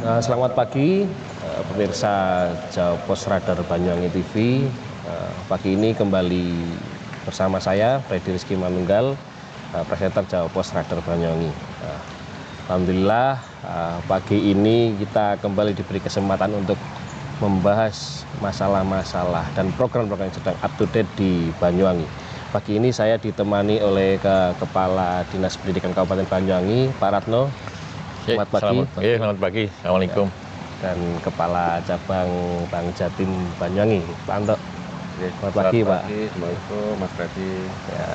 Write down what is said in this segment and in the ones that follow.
Selamat pagi pemirsa Jawa Pos Radar Banyuwangi TV. Pagi ini kembali bersama saya Freddy Rizky Manunggal, presenter Jawa Pos Radar Banyuwangi. Alhamdulillah pagi ini kita kembali diberi kesempatan untuk membahas masalah-masalah dan program-program yang sedang up to date di Banyuwangi. Pagi ini saya ditemani oleh Kepala Dinas Pendidikan Kabupaten Banyuwangi, Pak Ratno. Selamat pagi. Selamat pagi. Assalamualaikum. Dan Kepala Cabang Bank Jatim Banyuwangi, Pak Anto. Selamat pagi, Pak. Assalamualaikum, Mas Freddy. Ya.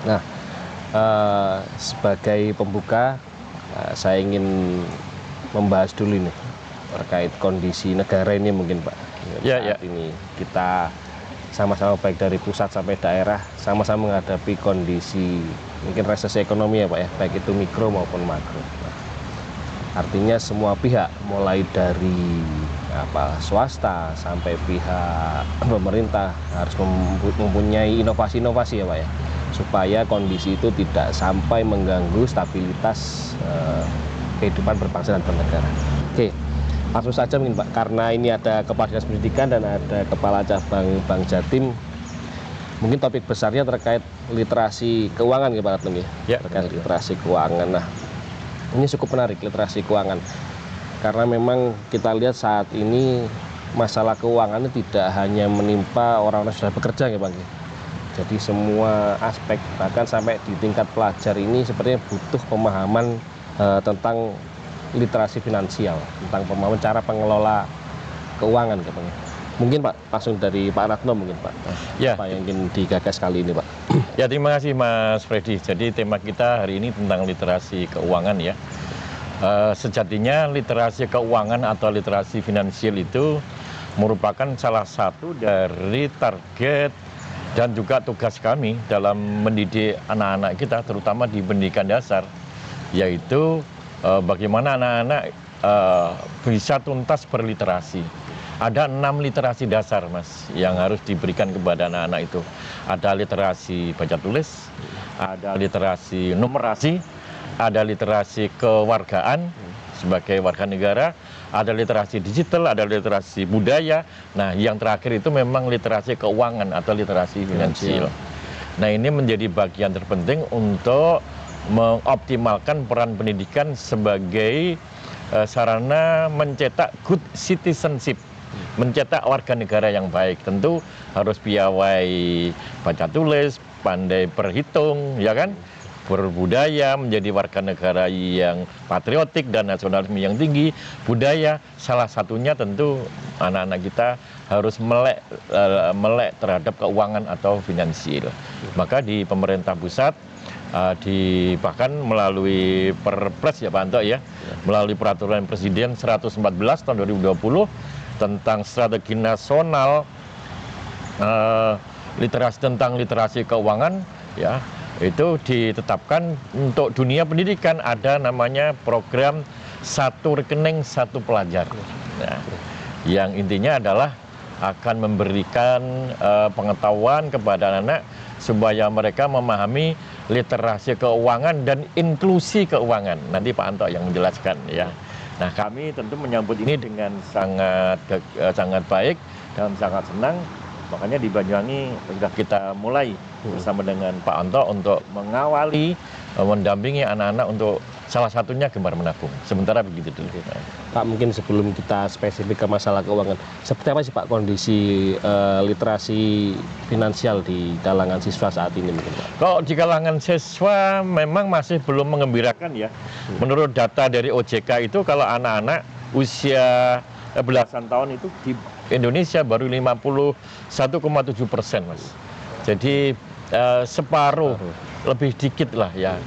Nah, sebagai pembuka, saya ingin membahas dulu nih terkait kondisi negara ini mungkin, Pak. Saat ini kita sama-sama baik dari pusat sampai daerah sama-sama menghadapi kondisi mungkin resesi ekonomi ya Pak ya, baik itu mikro maupun makro. Nah, artinya semua pihak mulai dari swasta sampai pihak pemerintah harus mempunyai inovasi-inovasi ya Pak ya, supaya kondisi itu tidak sampai mengganggu stabilitas kehidupan berbangsa dan bernegara. Oke, langsung saja mungkin Pak, karena ini ada Kepala Dinas Pendidikan dan ada Kepala Cabang Bank Jatim. Mungkin topik besarnya terkait literasi keuangan ya Pak Ratno ya, terkait literasi keuangan. Nah, ini cukup menarik literasi keuangan, karena memang kita lihat saat ini masalah keuangan ini tidak hanya menimpa orang-orang yang sudah bekerja ya Pak. Jadi semua aspek, bahkan sampai di tingkat pelajar ini sepertinya butuh pemahaman tentang literasi finansial, tentang pemahaman cara pengelola keuangan ya Pak. Mungkin Pak, langsung dari Pak Ratno mungkin Pak, apa yang ingin digagas kali ini Pak? Ya, terima kasih Mas Freddy. Jadi tema kita hari ini tentang literasi keuangan ya. Sejatinya literasi keuangan atau literasi finansial itu merupakan salah satu dari target dan juga tugas kami dalam mendidik anak-anak kita, terutama di pendidikan dasar, yaitu bagaimana anak-anak bisa tuntas berliterasi. Ada 6 literasi dasar Mas yang harus diberikan kepada anak-anak itu. Ada literasi baca tulis, ada literasi numerasi, ada literasi kewargaan sebagai warga negara, ada literasi digital, ada literasi budaya. Nah, yang terakhir itu memang literasi keuangan atau literasi finansial. Nah, ini menjadi bagian terpenting untuk mengoptimalkan peran pendidikan sebagai sarana mencetak good citizenship, mencetak warga negara yang baik. Tentu harus piawai baca tulis, pandai berhitung, ya kan, berbudaya, menjadi warga negara yang patriotik dan nasionalisme yang tinggi. Budaya salah satunya tentu anak-anak kita harus melek terhadap keuangan atau finansial. Maka di pemerintah pusat bahkan melalui Perpres ya Pak Anto ya, melalui Peraturan Presiden 114 tahun 2020 tentang strategi nasional tentang literasi keuangan ya, itu ditetapkan untuk dunia pendidikan ada namanya program satu rekening satu pelajar. Nah, yang intinya adalah akan memberikan pengetahuan kepada anak supaya mereka memahami literasi keuangan dan inklusi keuangan. Nanti Pak Anto yang menjelaskan ya. Nah, kami tentu menyambut ini dengan sangat baik dan sangat senang. Makanya di Banyuwangi sudah kita mulai bersama dengan Pak Anto untuk mengawali, mendampingi anak-anak untuk salah satunya gemar menabung. Sementara begitu dulu. Pak, mungkin sebelum kita spesifik ke masalah keuangan, seperti apa sih Pak kondisi literasi finansial di kalangan siswa saat ini mungkin Pak? Kalau di kalangan siswa memang masih belum mengembirakan ya. Menurut data dari OJK itu kalau anak-anak usia belasan tahun itu di Indonesia baru 51,7%, Mas. Jadi separuh lebih dikit lah ya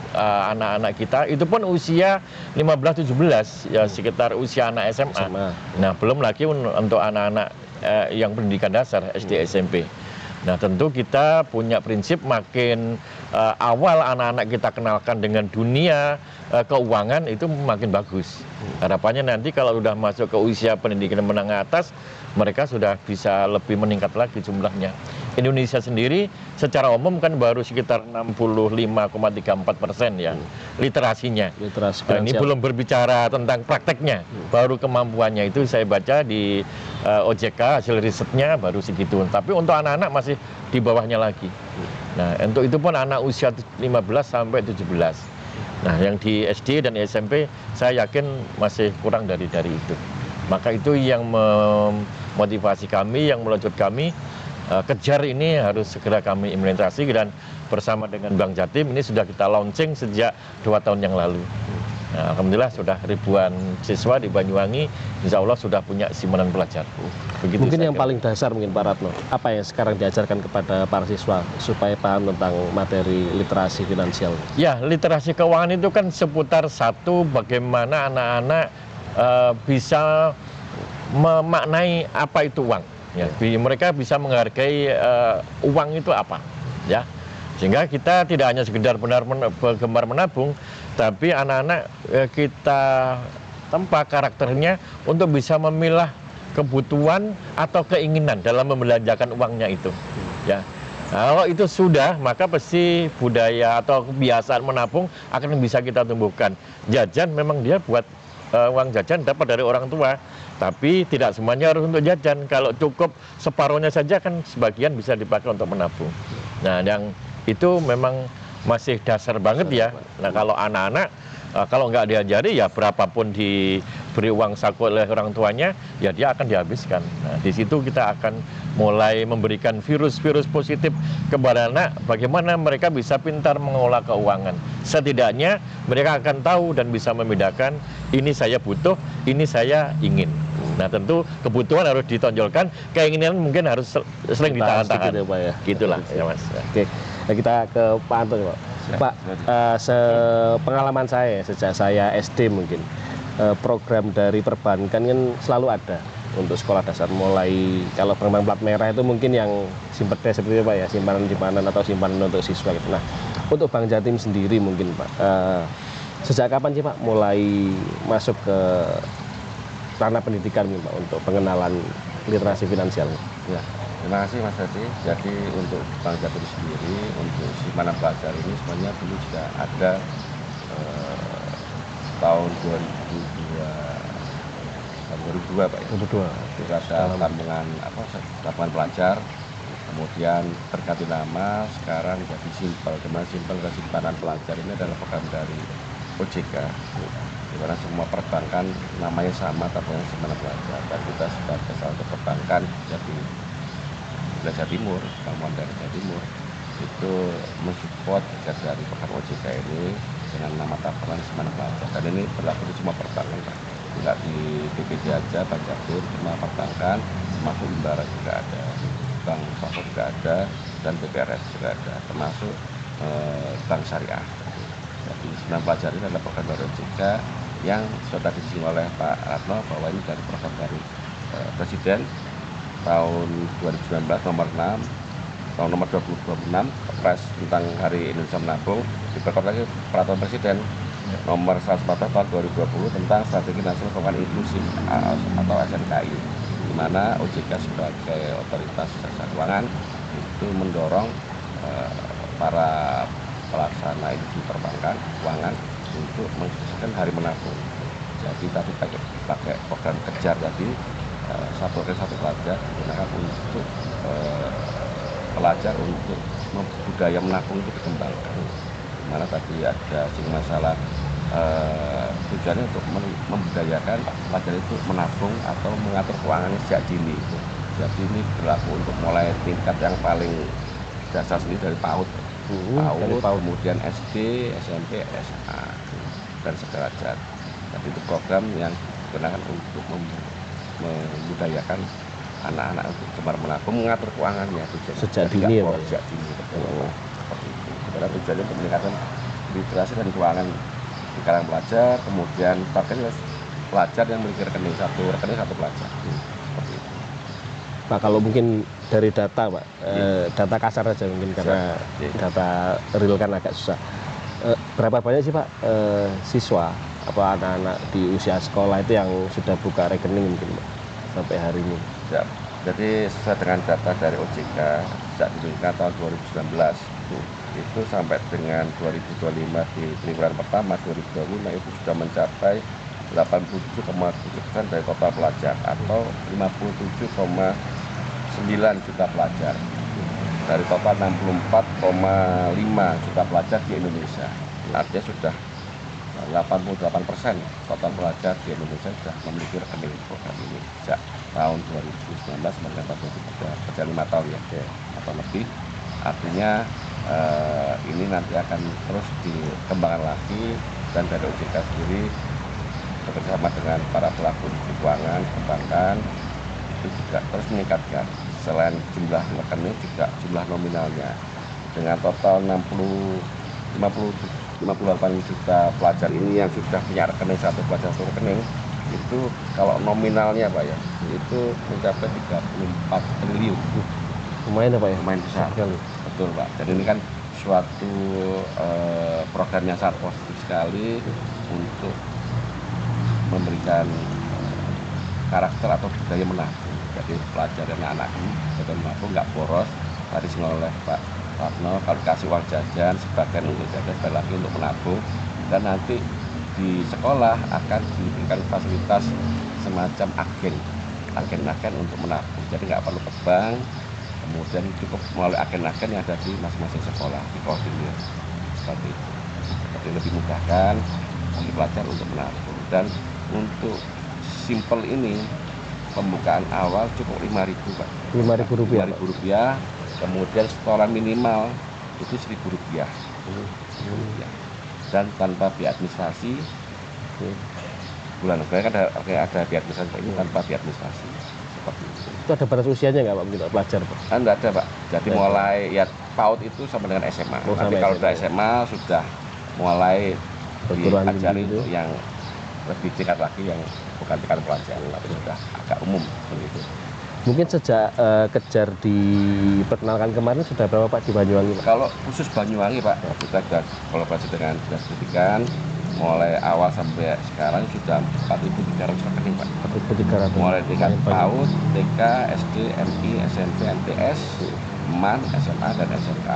anak-anak kita, itu pun usia 15-17 ya, sekitar usia anak SMA. Nah, belum lagi untuk anak-anak yang pendidikan dasar SD SMP. Nah, tentu kita punya prinsip makin awal anak-anak kita kenalkan dengan dunia keuangan itu makin bagus. Harapannya nanti kalau sudah masuk ke usia pendidikan menengah atas, mereka sudah bisa lebih meningkat lagi jumlahnya. Indonesia sendiri secara umum kan baru sekitar 65,34% ya literasinya. Literasi Nah, ini belum berbicara tentang prakteknya, baru kemampuannya itu saya baca di OJK hasil risetnya baru segitu. Tapi untuk anak-anak masih di bawahnya lagi. Nah, untuk itu pun anak usia 15 sampai 17. Nah, yang di SD dan SMP saya yakin masih kurang dari itu. Maka itu yang memotivasi kami, yang melonjak kami, kejar ini harus segera kami implementasi, dan bersama dengan Bank Jatim ini sudah kita launching sejak 2 tahun yang lalu. Nah, alhamdulillah sudah ribuan siswa di Banyuwangi, insya Allah sudah punya simpanan pelajar. Begitu mungkin yang paling dasar mungkin Pak Ratno, apa yang sekarang diajarkan kepada para siswa supaya paham tentang materi literasi finansial? Ya, literasi keuangan itu kan seputar satu, bagaimana anak-anak bisa memaknai apa itu uang. Ya, mereka bisa menghargai uang itu apa, ya. Sehingga kita tidak hanya sekedar gemar menabung, tapi anak-anak kita tempa karakternya untuk bisa memilah kebutuhan atau keinginan dalam membelanjakan uangnya itu. Ya, kalau itu sudah, maka pasti budaya atau kebiasaan menabung akan bisa kita tumbuhkan. Jajan memang dia buat uang jajan dapat dari orang tua, tapi tidak semuanya harus untuk jajan. Kalau cukup separuhnya saja kan sebagian bisa dipakai untuk menabung. Nah, yang itu memang masih dasar banget ya. Nah, kalau anak-anak kalau nggak diajari ya berapapun diberi uang saku oleh orang tuanya, ya dia akan dihabiskan. Nah, di situ kita akan mulai memberikan virus-virus positif kepada anak, bagaimana mereka bisa pintar mengelola keuangan. Setidaknya mereka akan tahu dan bisa membedakan, ini saya butuh, ini saya ingin. Nah, tentu kebutuhan harus ditonjolkan, keinginan mungkin harus sering ditahan-tahan. Gitu, Pak, ya. Gitulah ya, Mas. Oke, nah, kita ke Pak Anton, Pak. Pak, sepengalaman saya sejak saya SD mungkin, program dari perbankan kan selalu ada untuk sekolah dasar, mulai kalau pengembangan plat merah itu mungkin yang simpede seperti itu Pak ya, simpanan atau simpanan untuk siswa gitu. Nah, untuk Bank Jatim sendiri mungkin Pak, sejak kapan sih Pak mulai masuk ke ranah pendidikan nih Pak untuk pengenalan literasi finansial? Ya, terima kasih Mas Hadi. Jadi untuk Bank Jatim sendiri, untuk simpanan pelajar ini sebenarnya dulu juga ada tahun 2002 Pak ya. 2002. Itu ada tabungan pelajar, kemudian terganti nama, sekarang jadi simpel. Dimana simpel dan simpanan pelajar ini adalah program dari OJK, di mana semua perbankan namanya sama, tabungan simpanan pelajar. Dan kita sebagai salah satu perbankan jadi Jawa Timur, bangunan dari Jawa Timur, itu mensupport dari program OJK ini dengan nama tabungan simpanan pelajar. Dan ini berlaku di semua perbankan, Pak. Tidak di BPJ aja, Bank Jatim, semua perbankan, termasuk Himbara juga ada, Bank Sosok juga ada, dan BPRS juga ada, termasuk Bank Syariah. Jadi simpanan pelajar ini adalah program dari OJK yang sudah disinggung oleh Pak Ratno bahwa ini dari program dari Presiden tahun 2019 nomor 6, tahun nomor 2026, Kepres tentang Hari Indonesia Menabung, diperkuat lagi Peraturan Presiden nomor 114 tahun 2020 tentang Strategi Nasional Keuangan Inklusif atau SNKI, di mana OJK sebagai otoritas jasa keuangan itu mendorong para pelaksana industri perbankan keuangan untuk mensukseskan hari menabung. Jadi tadi pakai program kejar tadi, satu pelajar digunakan untuk pelajar untuk budaya menabung itu dikembangkan. Dimana tadi ada masalah tujuannya untuk membudayakan pelajar itu menabung atau mengatur keuangannya sejak dini. Jadi ini berlaku untuk mulai tingkat yang paling dasar sendiri dari PAUD, kemudian SD, SMP, SMA, dan sederajat. Jadi itu program yang digunakan untuk membudayakan anak-anak untuk gemar menabung, mengatur keuangannya sejak dini ya Pak? Sejak dini, seperti itu. Karena tujuannya untuk meningkatkan literasi dan keuangan di kalangan pelajar, kemudian targetnya pelajar yang memiliki rekening satu pelajar. Seperti itu. Pak, kalau mungkin dari data Pak, data kasar aja mungkin karena data real kan agak susah. Berapa banyak sih Pak siswa apa anak-anak di usia sekolah itu yang sudah buka rekening mungkin Pak sampai hari ini? Ya, Jadi sesuai dengan data dari OJK sejak diluncurkan tahun 2019 itu sampai dengan 2025 di triwulan pertama 2025 itu sudah mencapai 87,7% dari total pelajar atau 57,9 juta pelajar dari total 64,5 juta pelajar di Indonesia. Artinya sudah 88% total pelajar di Indonesia sudah memiliki rekening program ini sejak tahun 2019 sampai tahun 2023, 5 tahun ya atau lebih. Artinya ini nanti akan terus dikembangkan lagi, dan dari OJK sendiri bekerjasama dengan para pelaku keuangan, perbankan itu juga terus meningkatkan. Selain jumlah rekening juga jumlah nominalnya dengan total 58 juta pelajar ini yang sudah punya rekening, satu pelajar satu rekening itu kalau nominalnya Pak ya itu mencapai 34 triliun. Lumayan ya Pak ya? Lumayan besar. Betul Pak. Jadi ini kan suatu program yang sangat positif sekali untuk memberikan karakter atau budaya menabung. Jadi pelajar dan anak ini betul menabung, nggak boros. Tadi oleh Pak Ratno, kalau kasih uang jajan sebagian untuk jajan, sebagian lagi untuk menabung, dan nanti di sekolah akan diberikan fasilitas semacam agen untuk menabung. Jadi nggak perlu ke bank, kemudian cukup melalui agen-agen yang ada di masing-masing sekolah dikoordinir seperti itu. Jadi lebih mudahkan bagi pelajar untuk menabung. Dan untuk simple ini pembukaan awal cukup 5.000 Pak. 5.000 rupiah. 5.000 rupiah. Kemudian setoran minimal itu 1.000 rupiah. Dan tanpa biaya administrasi. Bulan kan ada biaya administrasi, ini tanpa biaya administrasi. Seperti itu. Itu ada batas usianya nggak Pak, untuk pelajar Pak? Enggak ada Pak. Jadi mulai ya PAUD itu sama dengan SMA. Nanti kalau sudah SMA sudah mulai diajari itu yang lebih tingkat lagi, yang bukan tingkat pelajar, tapi sudah agak umum seperti itu. Mungkin sejak Kejar diperkenalkan kemarin sudah berapa Pak di Banyuwangi Pak? Kalau khusus Banyuwangi Pak, kita sudah kolaborasi dengan Dinas Pendidikan, mulai awal sampai sekarang sudah 4.300 rekening Pak. 4.300. Mulai tingkat PAUD, TK, SD, MI, SMP, MTS, MAN, SMA, dan SMK.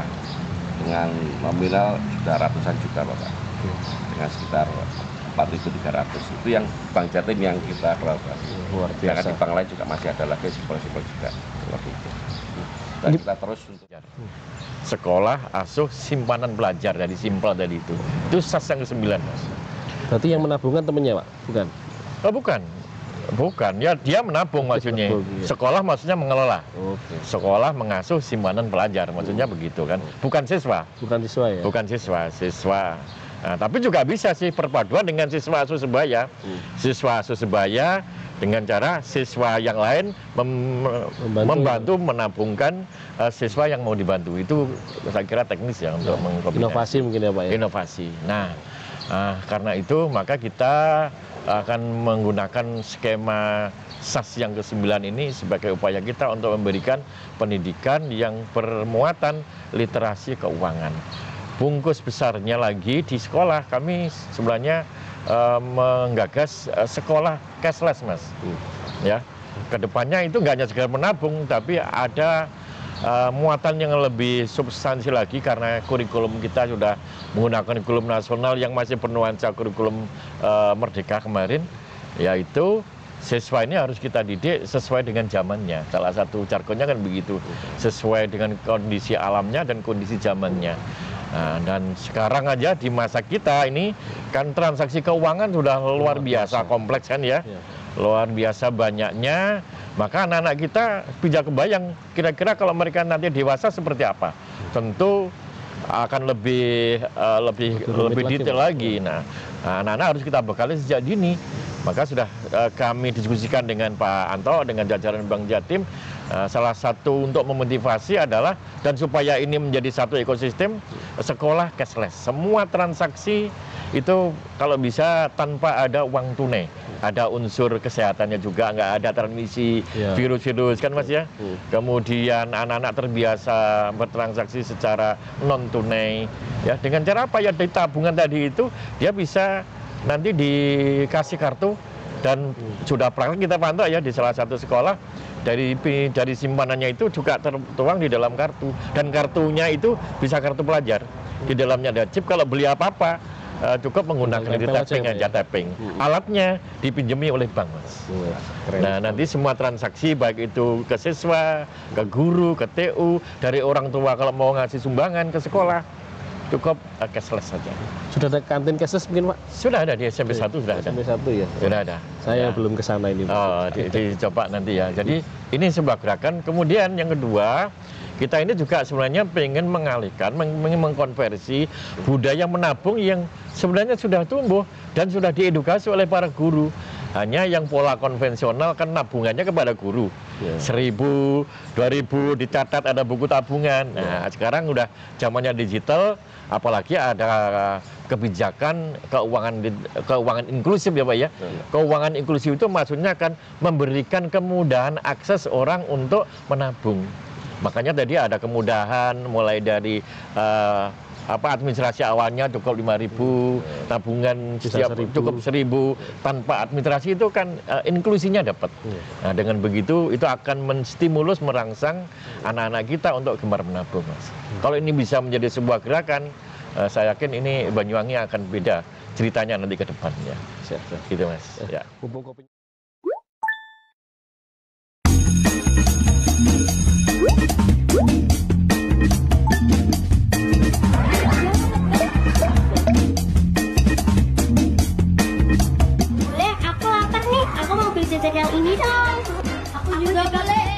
Dengan nominal sudah ratusan juta Bapak. Dengan sekitar 4.300. Itu yang Bank Jatim yang kita kolaborasi. Luar biasa. Di bank lain juga masih ada lagi simpel-simpel juga. Seperti itu. Dan kita terus untuk sekolah asuh simpanan pelajar, dari simpel tadi itu SAS yang ke-9 Mas. Berarti yang menabungkan temennya Pak? Bukan? Oh bukan, ya dia menabung maksudnya. Sekolah maksudnya mengelola. Sekolah mengasuh simpanan pelajar, maksudnya begitu kan. Bukan siswa. Bukan siswa ya? Bukan siswa. Nah, tapi juga bisa sih perpaduan dengan siswa asuh sebaya. Siswa asuh sebaya dengan cara siswa yang lain membantu menabungkan siswa yang mau dibantu. Itu saya kira teknis ya untuk mengkombinasi. Inovasi mungkin ya Pak ya? Inovasi. Nah, karena itu maka kita akan menggunakan skema SAS yang ke-9 ini sebagai upaya kita untuk memberikan pendidikan yang bermuatan literasi keuangan. Bungkus besarnya lagi di sekolah kami sebenarnya menggagas sekolah cashless Mas. Ya, kedepannya itu nggak hanya sekedar menabung, tapi ada muatan yang lebih substansi lagi karena kurikulum kita sudah menggunakan kurikulum nasional yang masih bernuansa kurikulum Merdeka kemarin, yaitu siswa ini harus kita didik sesuai dengan zamannya. Salah satu jargonnya kan begitu, sesuai dengan kondisi alamnya dan kondisi zamannya. Nah, dan sekarang aja di masa kita ini kan transaksi keuangan sudah luar biasa kompleks kan ya, luar biasa banyaknya. Maka anak-anak kita bisa kebayang kira-kira kalau mereka nanti dewasa seperti apa. Tentu akan lebih detail lagi. Nah, anak-anak harus kita bekali sejak dini. Maka sudah kami diskusikan dengan Pak Anto, dengan jajaran Bank Jatim. Salah satu untuk memotivasi adalah, dan supaya ini menjadi satu ekosistem, sekolah cashless. Semua transaksi itu kalau bisa tanpa ada uang tunai. Ada unsur kesehatannya juga, nggak ada transmisi virus-virus kan Mas ya. Kemudian anak-anak terbiasa bertransaksi secara non tunai. Ya, dengan cara apa ya, di tabungan tadi itu dia bisa nanti dikasih kartu Dan sudah praktek kita pantau ya di salah satu sekolah, dari simpanannya itu juga tertuang di dalam kartu, dan kartunya itu bisa kartu pelajar. Di dalamnya ada chip, kalau beli apa-apa cukup menggunakan tapping. Alatnya dipinjami oleh bank, Mas. Nah, nanti semua transaksi baik itu ke siswa, ke guru, ke TU, dari orang tua kalau mau ngasih sumbangan ke sekolah, cukup cashless saja. Sudah ada kantin cashless mungkin, Pak? Sudah ada di SMP 1 sudah ada. SMP 1 ya? Sudah ada. Saya belum ke sana ini, Pak. Oh, dicoba nanti ya. Jadi ini sebuah gerakan. Kemudian yang kedua, kita ini juga sebenarnya pengen mengalihkan, mengkonversi budaya menabung yang sebenarnya sudah tumbuh dan sudah diedukasi oleh para guru. Hanya yang pola konvensional kan nabungannya kepada guru. 1.000, 2.000 dicatat, ada buku tabungan. Nah, sekarang udah zamannya digital, apalagi ada kebijakan keuangan inklusif ya Pak ya. Keuangan inklusif itu maksudnya akan memberikan kemudahan akses orang untuk menabung. Makanya tadi ada kemudahan mulai dari administrasi awalnya cukup 5.000, tabungan cukup 1.000, tanpa administrasi itu kan inklusinya dapat. Nah, dengan begitu itu akan menstimulus, merangsang anak-anak kita untuk gemar menabung, Mas. Kalau ini bisa menjadi sebuah gerakan, saya yakin ini Banyuwangi akan beda ceritanya nanti ke depannya. Gitu, Mas. Ya. Yang ini dong. Aku juga boleh.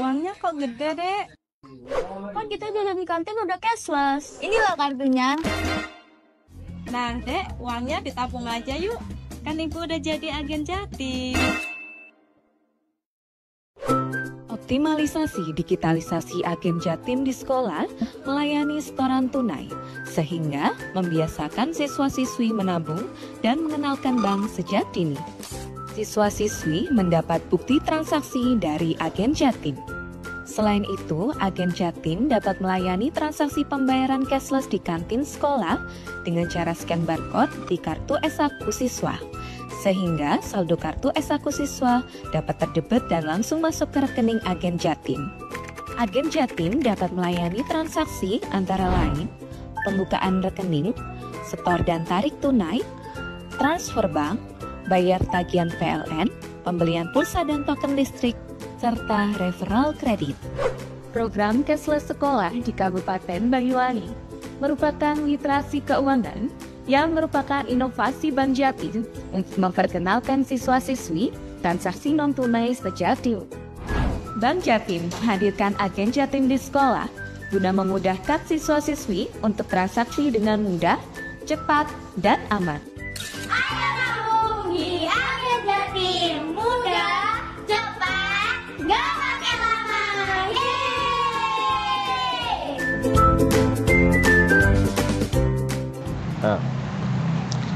Uangnya kok gede, Dek? Kan kita jajan di kantin udah cashless. Ini loh kartunya. Nah, Dek, uangnya ditabung aja yuk. Kan Ibu udah jadi agen Jatim. Optimalisasi digitalisasi agen Jatim di sekolah melayani setoran tunai, sehingga membiasakan siswa-siswi menabung dan mengenalkan bank sejak dini. Siswa-siswi mendapat bukti transaksi dari agen Jatim. Selain itu, agen Jatim dapat melayani transaksi pembayaran cashless di kantin sekolah dengan cara scan barcode di kartu S1 siswa, sehingga saldo kartu S1 siswa dapat terdebit dan langsung masuk ke rekening agen Jatim. Agen Jatim dapat melayani transaksi antara lain pembukaan rekening, setor dan tarik tunai, transfer bank, bayar tagihan PLN, pembelian pulsa dan token listrik, serta referral kredit. Program cashless sekolah di Kabupaten Banyuwangi merupakan literasi keuangan yang merupakan inovasi Bank Jatim untuk memperkenalkan siswa-siswi transaksi non-tunai sejak dini. Bank Jatim menghadirkan agen Jatim di sekolah guna memudahkan siswa-siswi untuk transaksi dengan mudah, cepat, dan aman. Ayo nabung di agen Jatim, mudah, cepat, gak pakai lama. Yeay! Nah,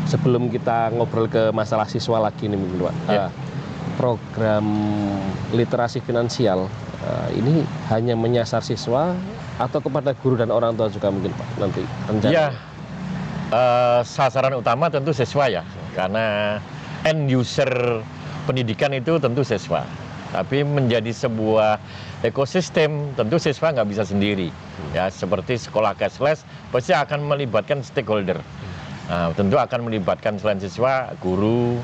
sebelum kita ngobrol ke masalah siswa lagi nih mungkin Pak, program literasi finansial ini hanya menyasar siswa atau kepada guru dan orang tua juga mungkin Pak nanti rencana? Ya, sasaran utama tentu siswa ya, karena end user pendidikan itu tentu siswa. Tapi menjadi sebuah ekosistem tentu siswa nggak bisa sendiri. Ya, seperti sekolah cashless pasti akan melibatkan stakeholder. Nah, tentu akan melibatkan selain siswa, guru,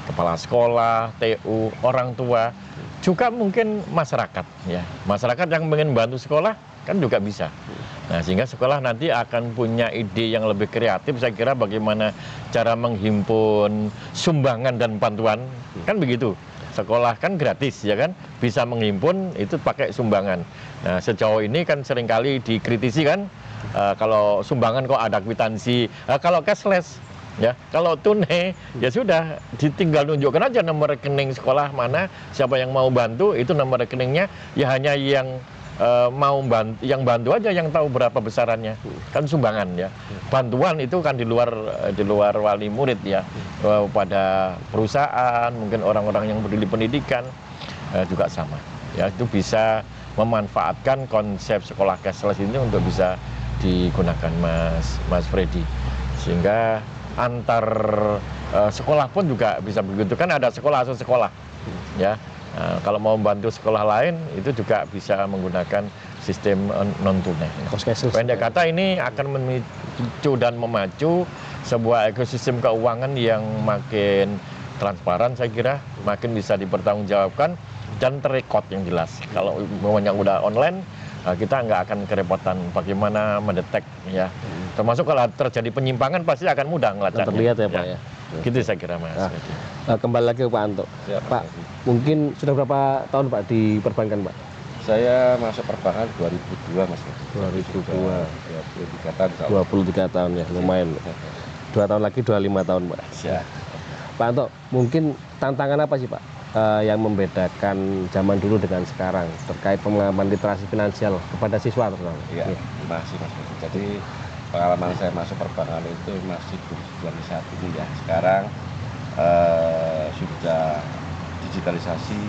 kepala sekolah, TU, orang tua, juga mungkin masyarakat. Ya, masyarakat yang ingin bantu sekolah kan juga bisa. Nah, sehingga sekolah nanti akan punya ide yang lebih kreatif, saya kira bagaimana cara menghimpun sumbangan dan bantuan, kan begitu. Sekolah kan gratis, ya kan, bisa menghimpun itu pakai sumbangan. Nah, sejauh ini kan seringkali dikritisi kan, kalau sumbangan kok ada kwitansi, kalau cashless, ya, kalau tunai, ya sudah, tinggal tunjukkan aja nomor rekening sekolah mana, siapa yang mau bantu, itu nomor rekeningnya, ya hanya yang mau bantu, yang bantu aja yang tahu berapa besarannya, kan sumbangan ya. Bantuan itu kan di luar wali murid ya, pada perusahaan, mungkin orang-orang yang peduli pendidikan juga sama. Ya, itu bisa memanfaatkan konsep sekolah cashless ini untuk bisa digunakan Mas Freddy, sehingga antar sekolah pun juga bisa begitu, kan ada sekolah asal sekolah ya. Kalau mau membantu sekolah lain itu juga bisa menggunakan sistem non tunai. Pendek kata ini akan memicu dan memacu sebuah ekosistem keuangan yang makin transparan, saya kira makin bisa dipertanggungjawabkan dan terrekod yang jelas. Kalau yang udah online, kita nggak akan kerepotan bagaimana mendetek ya. Termasuk kalau terjadi penyimpangan pasti akan mudah ngelacaknya. Terlihat ya Pak ya. Gitu saya kira Mas. Kembali lagi ke Pak Anto. Ya, Pak, mungkin sudah berapa tahun Pak di perbankan Pak? Saya masuk perbankan 2002 Mas. 2002. 23 tahun. 23 tahun ya, lumayan. 2 tahun lagi 25 tahun Pak. Ya. Pak Anto, mungkin tantangan apa sih Pak yang membedakan zaman dulu dengan sekarang terkait pengalaman literasi finansial kepada siswa terutama? Iya, masih Mas. Jadi pengalaman saya masuk perbankan itu masih belum saat ini ya. Sekarang sudah digitalisasi,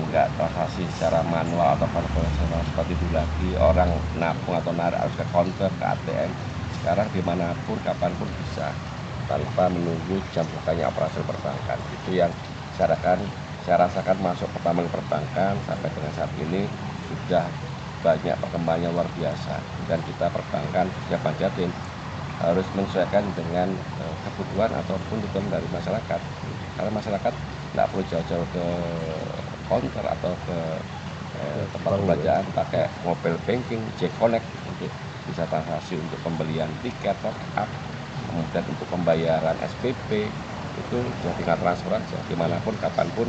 enggak transaksi secara manual atau konvensional seperti dulu lagi. Orang nabung atau narik harus ke counter, ke ATM. Sekarang dimanapun, kapanpun bisa tanpa menunggu jam bukanya operasional perbankan. Itu yang saya rasakan masuk pertama ke perbankan sampai dengan saat ini sudah banyak perkembangannya luar biasa, dan kita perbankan Bank Jatim harus menyesuaikan dengan kebutuhan ataupun kebutuhan dari masyarakat, karena masyarakat tidak perlu jauh-jauh ke counter atau ke tempat pembelanjaan, pakai mobile banking, J-Connect untuk bisa transaksi untuk pembelian tiket, top up, kemudian untuk pembayaran SPP itu tinggal transfer aja dimanapun kapanpun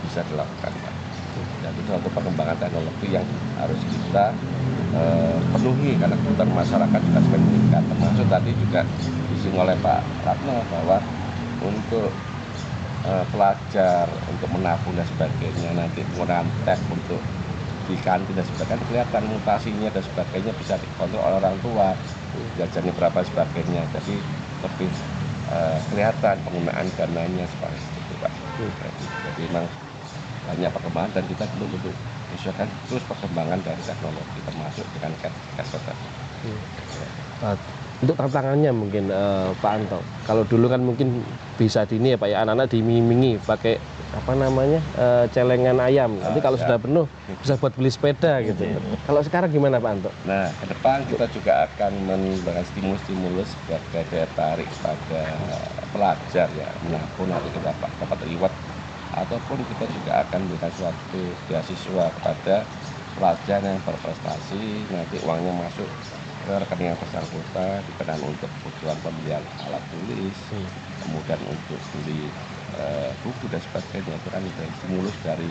bisa dilakukan Pak. Dan itu suatu perkembangan teknologi yang harus kita penuhi karena kebutuhan masyarakat juga semakin meningkat. Termasuk tadi juga disinggung oleh Pak Ratno bahwa untuk pelajar untuk menabung dan sebagainya, nanti penggunaan tag untuk di kantin dan sebagainya kelihatan mutasinya dan sebagainya bisa dikontrol oleh orang tua, jajannya berapa sebagainya, jadi lebih kelihatan penggunaan dananya seperti itu Pak. Jadi memang banyak perkembangan dan kita perlu untuk menyesuaikan terus perkembangan dari teknologi termasuk dengan cash tadi. Untuk tantangannya mungkin Pak Anto, kalau dulu kan mungkin bisa dini ya Pak ya, anak-anak diiming-imingi pakai apa namanya celengan ayam, nanti kalau sudah penuh bisa buat beli sepeda gitu. Kalau sekarang gimana Pak Anto? Nah, ke depan kita juga akan memberikan stimulus sebagai daya tarik pada pelajar ya, menabung nanti kita dapat reward, ataupun kita juga akan memberikan suatu beasiswa kepada pelajar yang berprestasi, nanti uangnya masuk ke rekening yang bersangkutan, digunakan untuk kebutuhan pembelian alat tulis, kemudian untuk beli buku dan sebagainya. Itu kan stimulus dari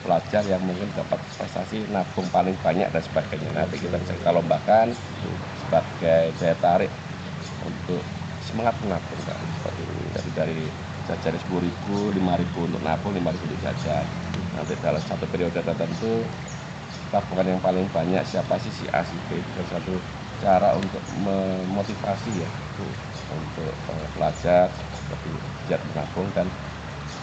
pelajar yang mungkin dapat prestasi nabung paling banyak dan sebagainya. Nanti kita bisa kita lombakan sebagai daya tarik untuk semangat menabung kan. Seperti ini. Jadi dari jajan 10.000, 5.000 untuk nabung, 5.000 untuk jajan. Nanti dalam satu periode tertentu tabungan yang paling banyak siapa sih, si A, si B. Itu satu cara untuk memotivasi ya untuk pelajar seperti giat menabung, dan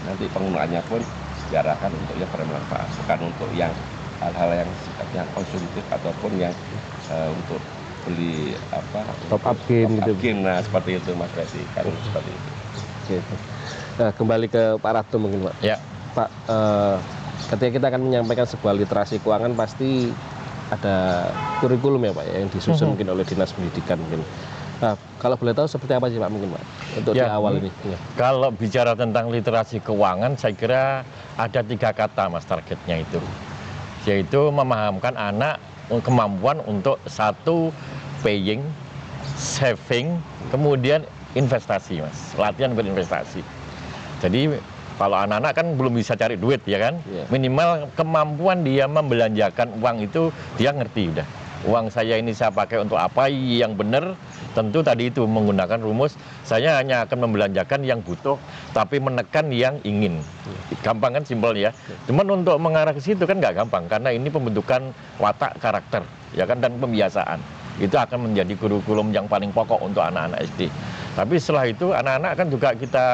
nanti penggunaannya pun diarahkan untuk yang bermanfaat, bukan untuk yang hal-hal yang sifatnya konsumtif ataupun yang untuk beli apa top up game gitu. Nah seperti itu Mas Resi, kan seperti itu. Gitu. Nah, kembali ke Pak Ratno mungkin Pak. Ya. Pak, ketika kita akan menyampaikan sebuah literasi keuangan pasti ada kurikulum ya Pak ya, yang disusun mungkin oleh Dinas Pendidikan mungkin. Nah, kalau boleh tahu seperti apa sih Pak mungkin Pak untuk ya, di awal ini? Ya. Kalau bicara tentang literasi keuangan, saya kira ada 3 kata Mas targetnya itu, yaitu memahamkan anak kemampuan untuk satu paying, saving, kemudian investasi Mas, latihan berinvestasi. Jadi kalau anak-anak kan belum bisa cari duit ya kan, minimal kemampuan dia membelanjakan uang itu dia ngerti udah. Uang saya ini saya pakai untuk apa yang benar, tentu tadi itu menggunakan rumus saya hanya akan membelanjakan yang butuh tapi menekan yang ingin. Gampang kan, simpel ya. Cuman untuk mengarah ke situ kan nggak gampang, karena ini pembentukan watak karakter ya kan, dan pembiasaan. Itu akan menjadi kurikulum yang paling pokok untuk anak-anak SD. Tapi setelah itu anak-anak kan juga kita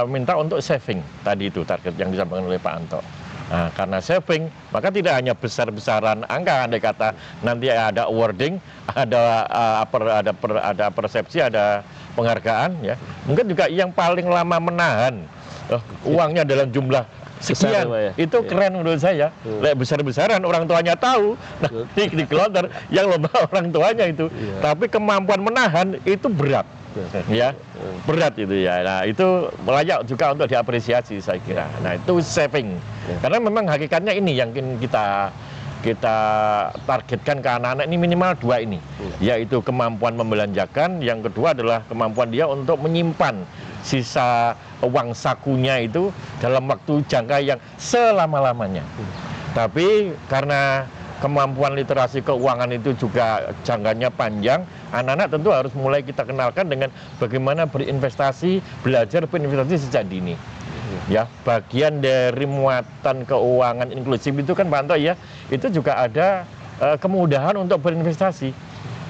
minta untuk saving, tadi itu target yang disampaikan oleh Pak Anto. Nah, karena saving, maka tidak hanya besar-besaran angka, andai kata nanti ada awarding, ada persepsi, ada penghargaan, ya. Mungkin juga yang paling lama menahan uangnya dalam jumlah sekian, itu keren menurut saya. Besar-besaran orang tuanya tahu, nanti dikeloter yang lomba orang tuanya itu. Tapi kemampuan menahan itu berat, ya, berat itu ya. Nah itu layak juga untuk diapresiasi saya kira. Nah itu saving, karena memang hakikatnya ini yang kita targetkan ke anak-anak ini minimal 2 ini, yaitu kemampuan membelanjakan, yang kedua adalah kemampuan dia untuk menyimpan sisa uang sakunya itu dalam waktu jangka yang selama-lamanya. Tapi karena kemampuan literasi keuangan itu juga jangkanya panjang, anak-anak tentu harus mulai kita kenalkan dengan bagaimana berinvestasi, belajar berinvestasi sejak dini. Ya, bagian dari muatan keuangan inklusif itu kan Pak Anto ya, itu juga ada kemudahan untuk berinvestasi.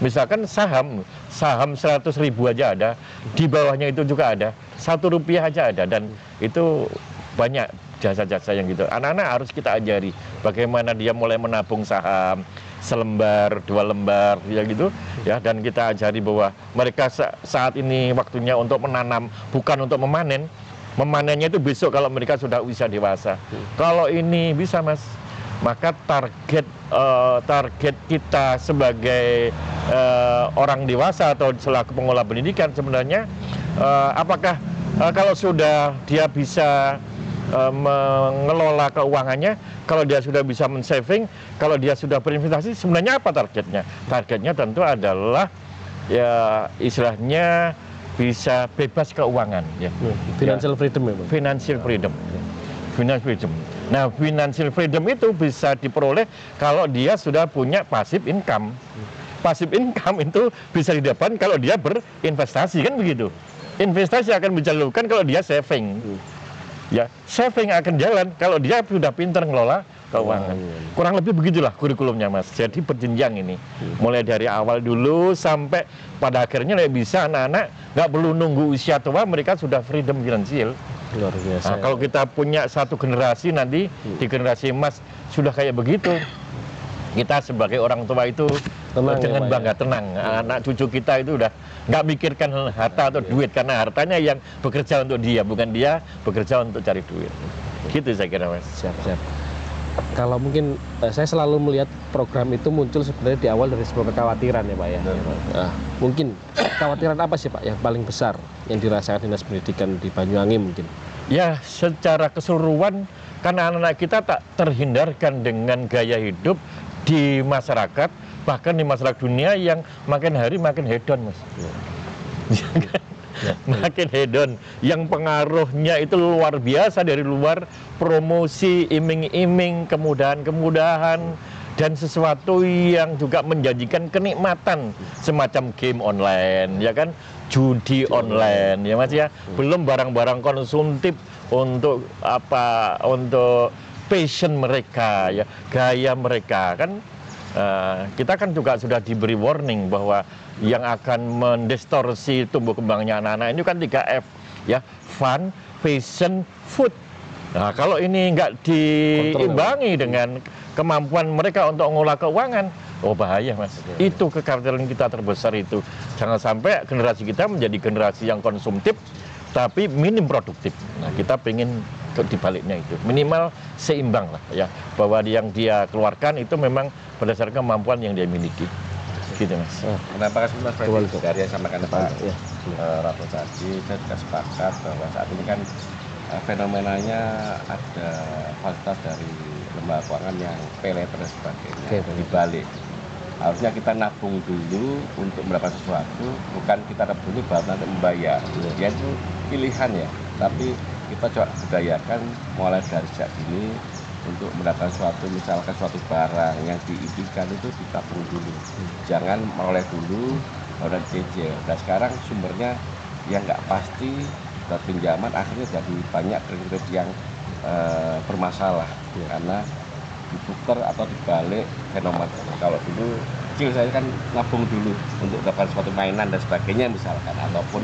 Misalkan saham 100.000 aja ada, di bawahnya itu juga ada, Rp1 aja ada, dan itu banyak jasa-jasa yang gitu. Anak-anak harus kita ajari bagaimana dia mulai menabung saham, selembar, 2 lembar, ya gitu, ya, dan kita ajari bahwa mereka saat ini waktunya untuk menanam, bukan untuk memanen. Memanennya itu besok kalau mereka sudah usia dewasa. Kalau ini bisa Mas, maka target kita sebagai orang dewasa atau selaku pengelola pendidikan sebenarnya apakah kalau sudah dia bisa mengelola keuangannya, kalau dia sudah bisa men-saving, kalau dia sudah berinvestasi, sebenarnya apa targetnya? Targetnya tentu adalah ya istilahnya bisa bebas keuangan, ya. Financial freedom memang. Financial freedom. Financial freedom. Nah, financial freedom itu bisa diperoleh kalau dia sudah punya passive income. Passive income itu bisa didapatkan kalau dia berinvestasi, kan begitu. Investasi akan bisa dilakukan kalau dia saving. Ya, saving akan jalan kalau dia sudah pintar ngelola keuangan. Kurang lebih begitulah kurikulumnya Mas. Jadi berjenjang ini. Mulai dari awal dulu sampai pada akhirnya bisa anak-anak nggak perlu nunggu usia tua, mereka sudah freedom finansial. Luar biasa. Nah, kalau kita punya satu generasi nanti di generasi emas sudah kayak begitu, kita sebagai orang tua itu tenang, dengan bangga tenang. Anak cucu kita itu udah nggak mikirkan harta atau duit, karena hartanya yang bekerja untuk dia, bukan dia bekerja untuk cari duit. Gitu saya kira Mas. Siap. Kalau mungkin saya selalu melihat program itu muncul sebenarnya di awal dari sebuah kekhawatiran ya Pak ya. Nah, mungkin kekhawatiran apa sih Pak yang paling besar yang dirasakan Dinas Pendidikan di Banyuwangi mungkin? Ya, secara keseluruhan karena anak-anak kita tak terhindarkan dengan gaya hidup di masyarakat, bahkan di masyarakat dunia yang makin hari makin hedon Mas. Makin hedon, yang pengaruhnya itu luar biasa, dari luar promosi, iming-iming, kemudahan-kemudahan, dan sesuatu yang juga menjanjikan kenikmatan semacam game online, ya kan, judi online, ya Mas ya, belum barang-barang konsumtif untuk apa, untuk passion mereka, ya, gaya mereka kan. Kita kan juga sudah diberi warning bahwa yang akan mendistorsi tumbuh kembangnya anak-anak ini kan 3F, ya, fun, passion, food. Nah, kalau ini nggak diimbangi dengan kemampuan mereka untuk mengolah keuangan, oh bahaya Mas. Itu kekhawatiran kita terbesar itu. Jangan sampai generasi kita menjadi generasi yang konsumtif tapi minim produktif. Nah, kita pengen dibaliknya itu, minimal seimbang lah ya, bahwa yang dia keluarkan itu memang berdasarkan kemampuan yang dia miliki. Gitu Mas. Kenapa kasih Mas Freddy dari yang sampaikan Pak Rato tadi, saya juga sepakat bahwa saat ini kan fenomenanya ada fasilitas dari lembaga keuangan yang pay later dan sebagainya. Dibalik, harusnya kita nabung dulu untuk mendapatkan sesuatu, bukan kita nabung dulu baru nanti membayar. Ya itu pilihan ya, tapi kita coba budayakan mulai dari sejak dini untuk mendapatkan suatu, misalkan suatu barang yang diimpikan itu ditabung dulu, jangan meroleh dulu baru cicil. Dan sekarang sumbernya yang nggak pasti, dan pinjaman akhirnya jadi banyak kredit yang bermasalah karena diputar atau dibalik fenomena. Kalau dulu kecil saya kan nabung dulu untuk mendapatkan suatu mainan dan sebagainya misalkan, ataupun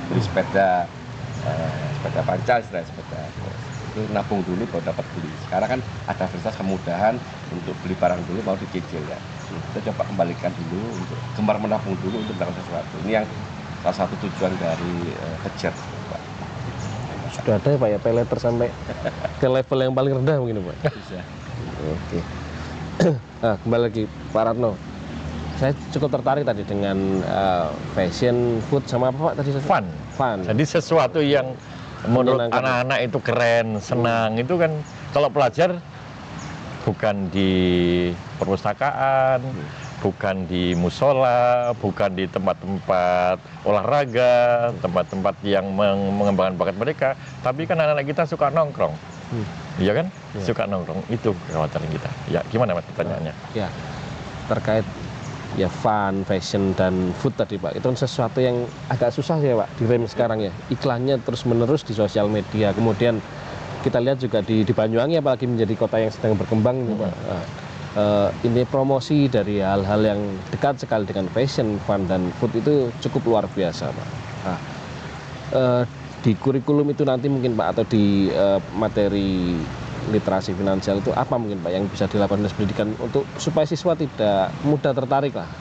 beli sepeda Pancasila, sepeda itu nabung dulu baru dapat beli. Sekarang kan ada fasilitas kemudahan untuk beli barang dulu mau dicicil ya. Kita coba kembalikan dulu untuk gemar menabung dulu untuk melakukan sesuatu. Ini yang salah satu tujuan dari kejar, Pak. Sudah ada ya Pak ya, pay letter sampai ke level yang paling rendah mungkin Pak? Bisa. Oke. Nah, kembali lagi Pak Ratno. Saya cukup tertarik tadi dengan fashion, food, sama apa Pak tadi? Fun. Jadi sesuatu yang menurut anak-anak itu keren, senang, itu kan kalau pelajar bukan di perpustakaan, bukan di musola, bukan di tempat-tempat olahraga, tempat-tempat yang mengembangkan bakat mereka, tapi kan anak-anak kita suka nongkrong. Iya kan? Ya. Suka nongkrong, itu kekhawatiran kita. Ya, gimana Mas pertanyaannya? Ya, terkait ya fun, fashion, dan food tadi Pak, itu kan sesuatu yang agak susah ya Pak direm sekarang ya. Iklannya terus-menerus di sosial media, kemudian kita lihat juga di Banyuwangi apalagi menjadi kota yang sedang berkembang ini Pak. Ini promosi dari hal-hal yang dekat sekali dengan fashion, fun, dan food itu cukup luar biasa Pak. Nah, di kurikulum itu nanti mungkin Pak, atau di materi literasi finansial itu apa mungkin Pak yang bisa dilakukan dinas pendidikan untuk supaya siswa tidak mudah tertarik lah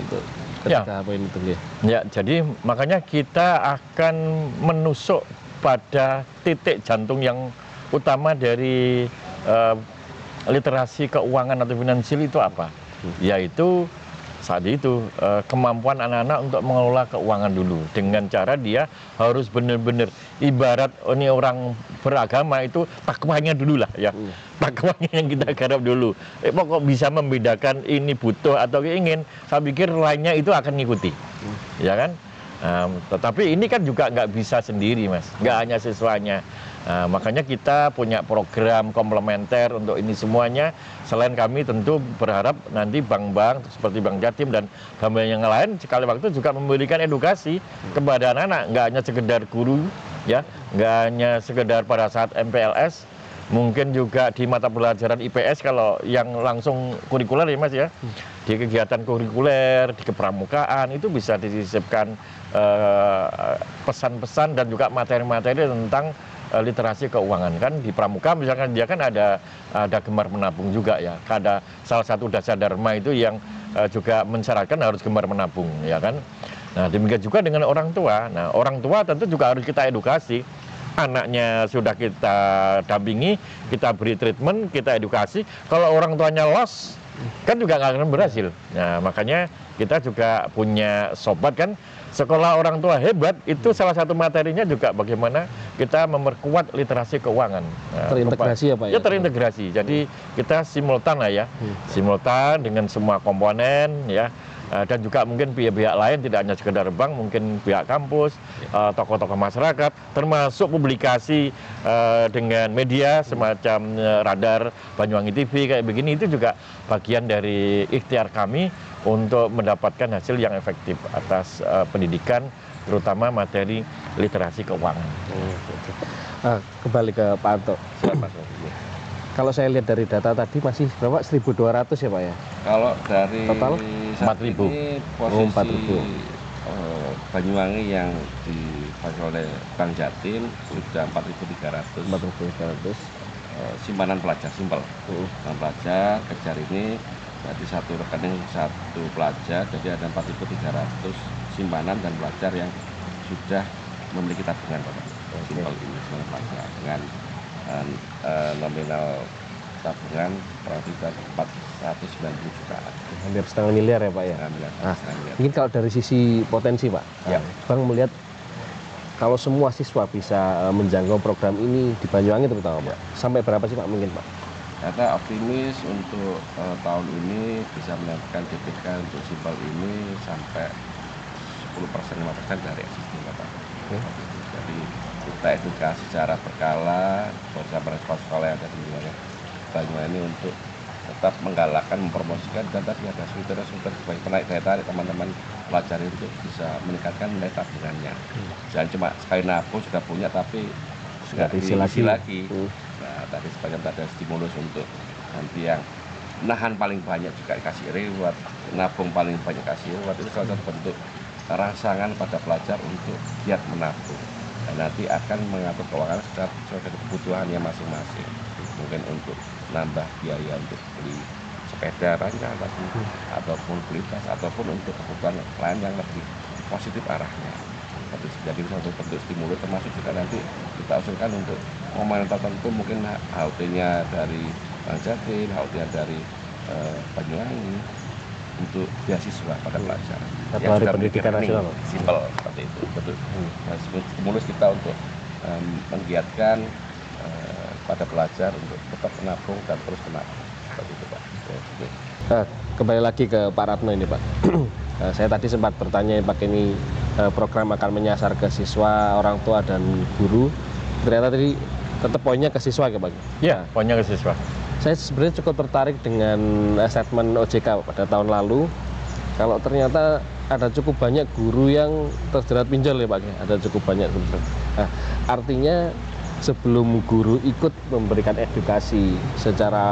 untuk ketika apa ini tuh ya. Jadi makanya kita akan menusuk pada titik jantung yang utama dari literasi keuangan atau finansial itu apa? Yaitu saat itu kemampuan anak-anak untuk mengelola keuangan dulu dengan cara dia harus benar-benar ibarat ini orang beragama itu takwanya dulu lah ya. Takwanya yang kita garap dulu. Pokok bisa membedakan ini butuh atau ingin, saya pikir lainnya itu akan ngikuti. Ya kan? Tetapi ini kan juga nggak bisa sendiri Mas, nggak hanya siswanya. Makanya kita punya program komplementer untuk ini semuanya. Selain kami tentu berharap nanti bank-bank seperti Bank Jatim dan bank yang lain sekali waktu juga memberikan edukasi kepada anak-anak, nggak hanya sekedar guru, ya, nggak hanya sekedar pada saat MPLS, mungkin juga di mata pelajaran IPS kalau yang langsung kurikuler ya Mas ya, di kegiatan kurikuler, di kepramukaan itu bisa disisipkan pesan-pesan dan juga materi-materi tentang literasi keuangan. Kan di pramuka misalkan dia kan ada gemar menabung juga ya, ada salah satu dasar dharma itu yang juga mensyaratkan harus gemar menabung ya kan. Nah demikian juga dengan orang tua. Nah orang tua tentu juga harus kita edukasi. Anaknya sudah kita dampingi, kita beri treatment, kita edukasi. Kalau orang tuanya lost, kan juga nggak akan berhasil. Nah makanya kita juga punya sobat kan, sekolah orang tua hebat, itu salah satu materinya juga bagaimana kita memperkuat literasi keuangan. Terintegrasi ya Pak ya? Ya terintegrasi, jadi kita simultan lah ya, simultan dengan semua komponen ya. Dan juga mungkin pihak-pihak lain, tidak hanya sekedar bank, mungkin pihak kampus, tokoh-tokoh masyarakat, termasuk publikasi dengan media semacam Radar, Banyuwangi TV kayak begini, itu juga bagian dari ikhtiar kami untuk mendapatkan hasil yang efektif atas pendidikan, terutama materi literasi keuangan. Kembali ke Pak Anto. Kalau saya lihat dari data tadi masih berapa? 1.200 ya Pak ya? Kalau dari total 4.000. Ini posisi Banyuwangi yang dipakai oleh Bank Jatim sudah 4.300. 4.300. Simpanan pelajar simpel. Simpanan pelajar kejar ini berarti satu rekening satu pelajar, jadi ada 4.300 simpanan dan pelajar yang sudah memiliki tabungan Bapak. Simpel ini simpanan pelajar dengan nominal tabungan kurang lebih 490 juta. Hampir setengah miliar ya Pak ya? Mungkin kalau dari sisi potensi Pak, ya. Bang melihat kalau semua siswa bisa menjangkau program ini di Banyuwangi terutama Pak, sampai berapa sih Pak mungkin Pak? Kita optimis untuk tahun ini bisa mendapatkan DPK untuk simpel ini sampai 10%-5% dari existing Bapak. Jadi kita edukasi secara berkala bersama respons sekolah yang ada di wilayah Banyuwangi untuk tetap menggalakkan, mempromosikan, dan tadi ada sumber-sumber sebagai penaik daya tarik teman-teman pelajar untuk bisa meningkatkan nilai tabungannya. Jangan cuma sekali nabung sudah punya tapi nggak diisi lagi. Nah tadi sebagian ada stimulus untuk nanti yang nahan paling banyak juga dikasih reward, nabung paling banyak kasih reward, itu salah satu bentuk rangsangan pada pelajar untuk giat menabung. dan nanti akan mengatur keuangan sesuai dengan kebutuhannya masing-masing. Mungkin untuk nambah biaya untuk beli sepeda panjang ataupun beli tas ataupun untuk kebutuhan lain yang lebih positif arahnya. Jadi untuk bentuk stimulus, termasuk juga nanti kita usulkan untuk momen tertentu mungkin HUT-nya dari Bank Jatim, HUT-nya dari Banyuwangi untuk beasiswa pada pelajar. Satu hari pendidikan nasional. Simpel seperti itu. Betul. Nah, stimulus kita untuk menggiatkan pada pelajar untuk tetap menabung dan terus menabung. Seperti itu, Pak. Nah, kembali lagi ke Pak Ratno ini, Pak. Saya tadi sempat bertanya, Pak, ini program akan menyasar ke siswa, orang tua, dan guru. Ternyata tadi tetap poinnya ke siswa, ya, Pak? Ya, poinnya ke siswa. Saya sebenarnya cukup tertarik dengan statement OJK pada tahun lalu. Kalau ternyata ada cukup banyak guru yang terjerat pinjol, ya, Pak. Ada cukup banyak. Nah, artinya sebelum guru ikut memberikan edukasi secara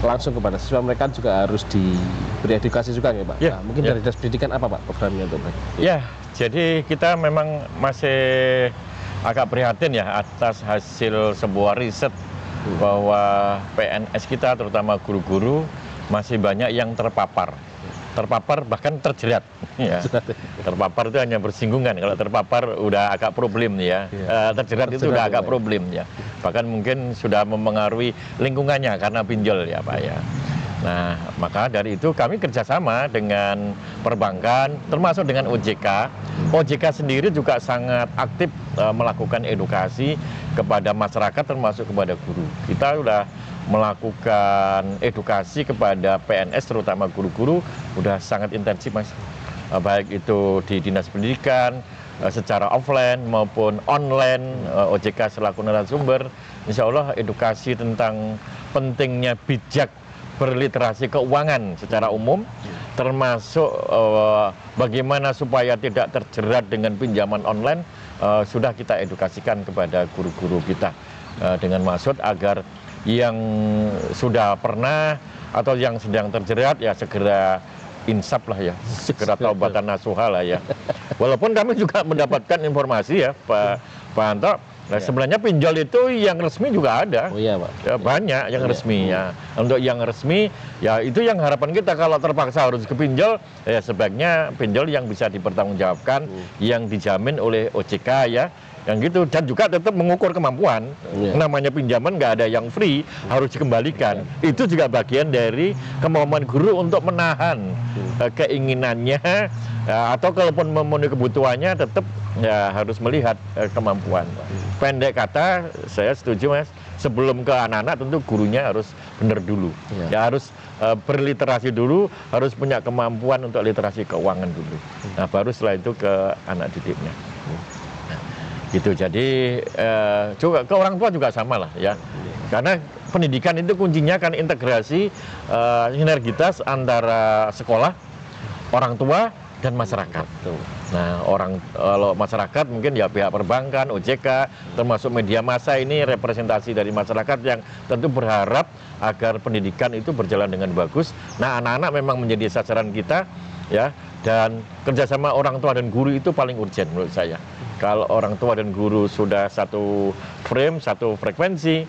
langsung kepada siswa, mereka juga harus diberi edukasi juga, ya, Pak? Ya, nah, mungkin dari Dinas Pendidikan apa, Pak, programnya untuk mereka? Ya, jadi kita memang masih agak prihatin ya atas hasil sebuah riset bahwa PNS kita, terutama guru-guru, masih banyak yang terpapar bahkan terjerat. Ya. Terpapar itu hanya bersinggungan, kalau terpapar udah agak problem ya. Terjerat itu udah agak problem ya. Bahkan mungkin sudah mempengaruhi lingkungannya karena pinjol, ya, Pak, ya. Nah, maka dari itu kami kerjasama dengan perbankan, termasuk dengan OJK. OJK sendiri juga sangat aktif melakukan edukasi kepada masyarakat, termasuk kepada guru. Kita sudah melakukan edukasi kepada PNS, terutama guru-guru, udah sangat intensif, Mas. Baik itu di Dinas Pendidikan, secara offline maupun online, OJK selaku narasumber. Insya Allah edukasi tentang pentingnya bijak berliterasi keuangan secara umum, termasuk bagaimana supaya tidak terjerat dengan pinjaman online, sudah kita edukasikan kepada guru-guru kita, dengan maksud agar yang sudah pernah atau yang sedang terjerat ya segera insaf lah ya, segera taubatan nasuha lah ya. Walaupun kami juga mendapatkan informasi ya, Pak Anto, nah, sebenarnya pinjol itu yang resmi juga ada. Oh iya, Pak. Ya, banyak yang resmi ya. Untuk yang resmi ya itu yang harapan kita, kalau terpaksa harus ke pinjol, ya sebaiknya pinjol yang bisa dipertanggungjawabkan, yang dijamin oleh OJK ya. Yang gitu, dan juga tetap mengukur kemampuan. Namanya pinjaman nggak ada yang free, harus dikembalikan. Itu juga bagian dari kemampuan guru untuk menahan keinginannya, atau kalaupun memenuhi kebutuhannya tetap ya harus melihat kemampuan. Pendek kata, saya setuju, Mas, sebelum ke anak-anak tentu gurunya harus benar dulu. Ya harus berliterasi dulu, harus punya kemampuan untuk literasi keuangan dulu. Nah, baru setelah itu ke anak didiknya. Gitu, jadi juga ke orang tua juga sama lah ya, karena pendidikan itu kuncinya kan integrasi, sinergitas antara sekolah, orang tua, dan masyarakat. Nah, kalau masyarakat mungkin ya pihak perbankan, OJK, termasuk media massa, ini representasi dari masyarakat yang tentu berharap agar pendidikan itu berjalan dengan bagus. Nah, anak-anak memang menjadi sasaran kita ya, dan kerjasama orang tua dan guru itu paling urgent menurut saya. Kalau orang tua dan guru sudah satu frame, satu frekuensi,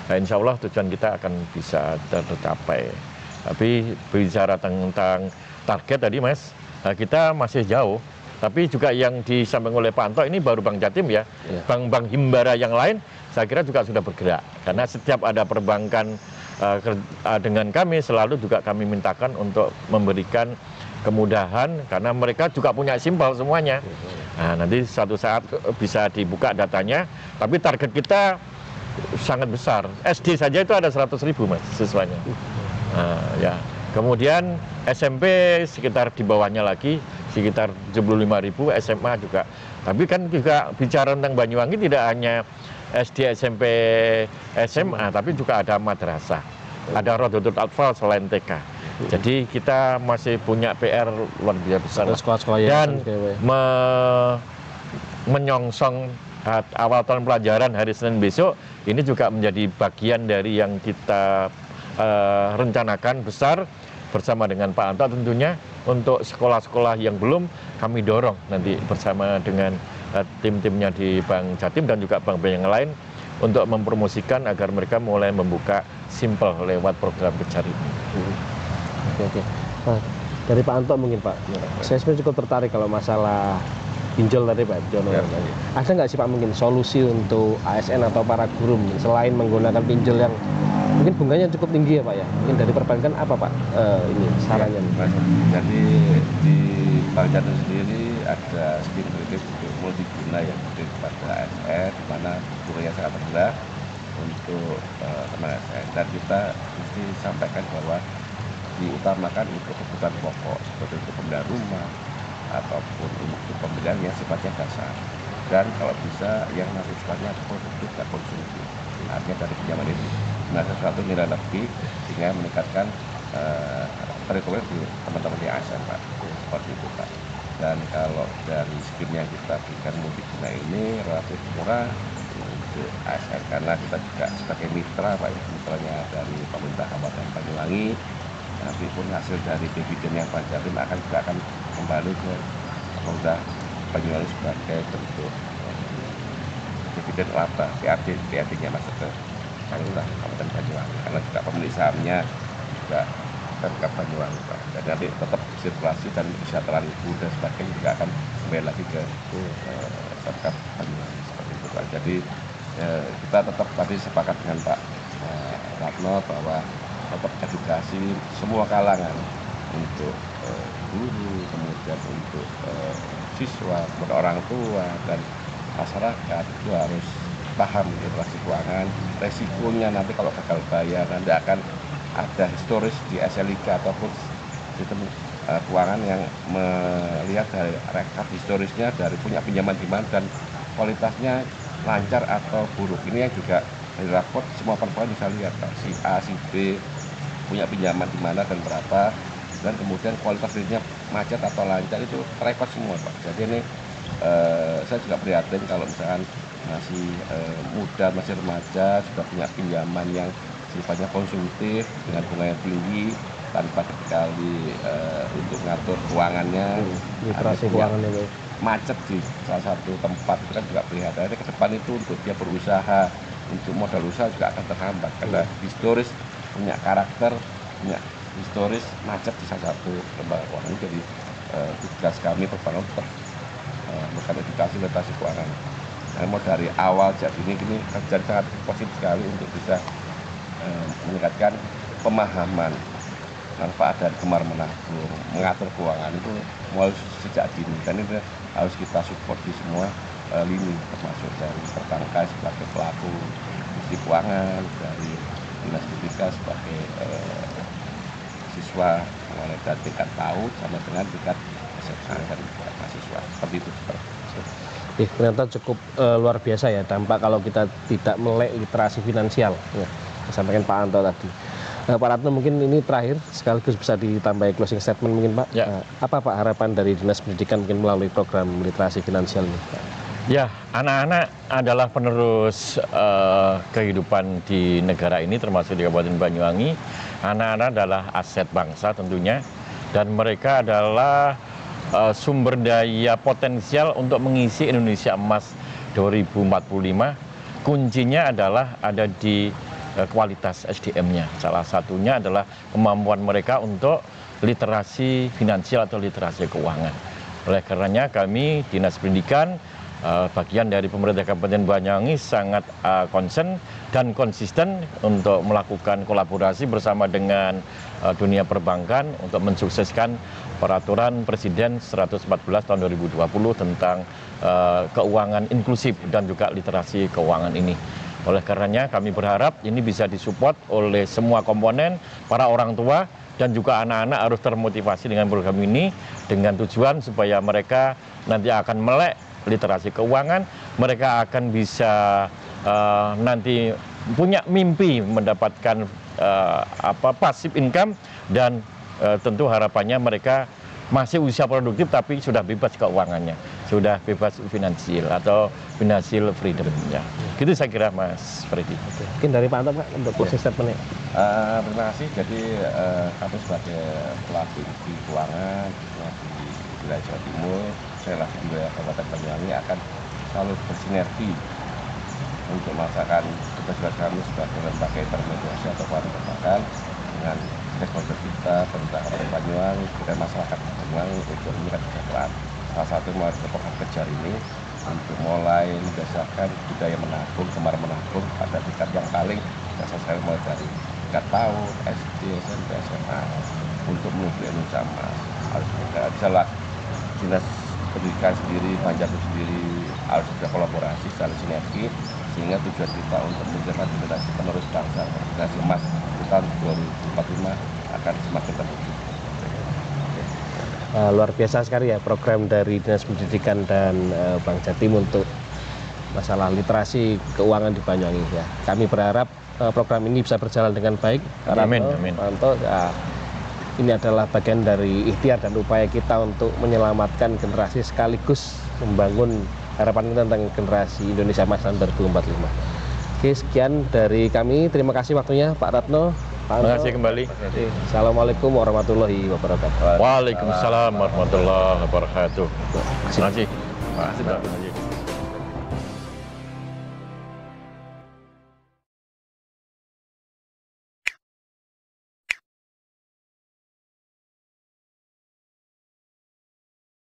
nah insya Allah tujuan kita akan bisa tercapai. Tapi bicara tentang target tadi, Mas, nah kita masih jauh. Tapi juga yang disampaikan oleh Pak Anto ini baru Bank Jatim ya. Bank-bank himbara yang lain saya kira juga sudah bergerak. Karena setiap ada perbankan dengan kami, selalu juga kami mintakan untuk memberikan kemudahan, karena mereka juga punya simpel semuanya. Nah, nanti suatu saat bisa dibuka datanya, tapi target kita sangat besar. SD saja itu ada 100.000, Mas, siswanya. Nah, ya. Kemudian SMP sekitar di bawahnya lagi, sekitar 75.000, SMA juga. Tapi kan juga bicara tentang Banyuwangi tidak hanya SD, SMP, SMA, tapi juga ada madrasah. Ada Rodotul Atfal selain TK. Jadi kita masih punya PR luar biasa besar dan menyongsong awal tahun pelajaran hari Senin besok ini juga menjadi bagian dari yang kita rencanakan besar bersama dengan Pak Anto tentunya, untuk sekolah-sekolah yang belum, kami dorong nanti bersama dengan tim-timnya di Bank Jatim dan juga bank-bank yang lain untuk mempromosikan agar mereka mulai membuka simple lewat program Kejar ini. Oke. Nah, dari Pak Anto mungkin Pak, saya sebenarnya cukup tertarik kalau masalah pinjol tadi Pak Jono. Ada nggak sih Pak mungkin solusi untuk ASN atau para guru selain menggunakan pinjol yang mungkin bunganya cukup tinggi ya Pak ya? Mungkin dari perbankan apa Pak ini sarannya? Jadi di Bank Jatim sendiri ada scheme kredit multiguna yang kredit pada ASN, di mana bunganya sangat rendah untuk teman ASN. Dan kita mesti sampaikan bahwa diutamakan untuk kebutuhan pokok seperti untuk pembelian rumah ataupun untuk pembelian yang sifatnya dasar, dan kalau bisa yang nanti sifatnya produktif dan konsumtif, artinya dari pinjaman ini sesuatu nilai lebih sehingga meningkatkan perekonomian di teman-teman di ASN Pak, seperti itu Pak. Dan kalau dari skim yang kita berikan multiguna ini relatif murah untuk ASN karena kita juga sebagai mitra Pak, mitranya dari pemerintah Kabupaten Banyuwangi. Nanti pun hasil dari dividen yang Bank Jatim akan kembali ke pemerintah Banyuwangi sebagai bentuk dividen laba PAD-nya masuk ke pemerintah Kabupaten Banyuwangi, karena juga pemilik sahamnya juga Pemkab Banyuwangi Pak. Dan nanti tetap sirkulasi dan kesejahteraan ibu dan sebagainya juga akan kembali lagi ke Pemkab Banyuwangi seperti itu Pak. Jadi kita tetap tadi sepakat dengan Pak Ratno bahwa tetap edukasi semua kalangan untuk guru, kemudian untuk siswa, kemudian orang tua dan masyarakat itu harus paham literasi keuangan, resikonya nanti kalau gagal bayar nanti akan ada historis di SLIK ataupun sistem keuangan yang melihat dari rekap historisnya dari punya pinjaman di mana dan kualitasnya lancar atau buruk. Ini yang juga dari rapor semua perempuan bisa lihat Pak, si A, si B punya pinjaman di mana dan berapa, dan kemudian kualitas kreditnya macet atau lancar itu terekod semua Pak. Jadi ini saya juga prihatin kalau misalkan masih muda, masih remaja sudah punya pinjaman yang sifatnya konsumtif dengan bunga yang tinggi tanpa dikali untuk mengatur keuangannya, literasi keuangannya macet di salah satu tempat, itu kan juga prihatin. Ke depan itu untuk dia berusaha, untuk modal usaha juga akan terhambat karena historis punya karakter, punya historis macet di salah satu lembaga keuangan. Jadi tugas kami perbankan tetap melakukan edukasi literasi keuangan. Nah, mau dari awal jadi ini kerjaan sangat positif sekali untuk bisa meningkatkan pemahaman manfaat dari gemar menabung, mengatur keuangan itu mulai sejak dini, dan itu harus kita support di semua lini, termasuk dari perbankan sebagai pelaku industri keuangan, dari dinas pendidikan sebagai siswa mulai dari tingkat PAUD sama dengan tingkat SMA dan mahasiswa, seperti itu. Ternyata cukup luar biasa ya dampak kalau kita tidak melek literasi finansial ya, disampaikan Pak Anto tadi. Pak Ratno mungkin ini terakhir sekaligus bisa ditambahi closing statement mungkin Pak. Ya. Apa Pak harapan dari Dinas Pendidikan mungkin melalui program literasi finansial ini Pak? Ya, anak-anak adalah penerus kehidupan di negara ini termasuk di Kabupaten Banyuwangi. Anak-anak adalah aset bangsa tentunya, dan mereka adalah sumber daya potensial untuk mengisi Indonesia Emas 2045. Kuncinya adalah ada di kualitas SDM-nya. Salah satunya adalah kemampuan mereka untuk literasi finansial atau literasi keuangan. Oleh karenanya kami Dinas Pendidikan bagian dari pemerintah Kabupaten Banyuwangi sangat concern dan konsisten untuk melakukan kolaborasi bersama dengan dunia perbankan untuk mensukseskan peraturan Presiden 114 tahun 2020 tentang keuangan inklusif dan juga literasi keuangan ini. Oleh karenanya kami berharap ini bisa disupport oleh semua komponen, para orang tua dan juga anak-anak harus termotivasi dengan program ini dengan tujuan supaya mereka nanti akan melek literasi keuangan, mereka akan bisa nanti punya mimpi mendapatkan passive income, dan tentu harapannya mereka masih usia produktif tapi sudah bebas keuangannya, sudah bebas finansial atau financial freedom ya. Gitu saya kira Mas Freddy. Mungkin dari Pak Anto Pak untuk closing statement-nya. Terima kasih. Jadi kami sebagai pelaku industri keuangan di wilayah Jawa Timur, saya lagi di wilayah Kabupaten Banyuwangi akan selalu bersinergi untuk melaksanakan tugas-tugas kami sebagai lembaga intermediasi atau perbankan dengan stakeholder kita, pemerintah Kabupaten Banyuwangi, dan masyarakat Banyuwangi untuk meningkatkan kesejahteraan. Salah satu melalui program kejar ini untuk mulai membiasakan budaya menabung, gemar menabung pada tingkat yang paling dasar sekali, mulai dari tingkat PAUD, SD, SMP, SMA untuk menuju Indonesia Emas. Harus bisa dinas pendidikan sendiri, Banjarmasin sendiri harus bisa kolaborasi saling sinergi sehingga tujuan kita untuk menjadikan generasi penerus bangsa, generasi emas di tahun 2045 akan semakin terwujud. Luar biasa sekali ya program dari Dinas Pendidikan dan Bank Jatim untuk masalah literasi keuangan di Banyuwangi ya. Kami berharap program ini bisa berjalan dengan baik. Amin. Pak Anto, ya, ini adalah bagian dari ikhtiar dan upaya kita untuk menyelamatkan generasi sekaligus membangun harapan kita tentang generasi Indonesia Emas tahun 2045. Oke, sekian dari kami. Terima kasih waktunya Pak Ratno. Terima kasih kembali. Assalamualaikum warahmatullahi wabarakatuh. Waalaikumsalam warahmatullahi wabarakatuh. Terima kasih. Terima kasih.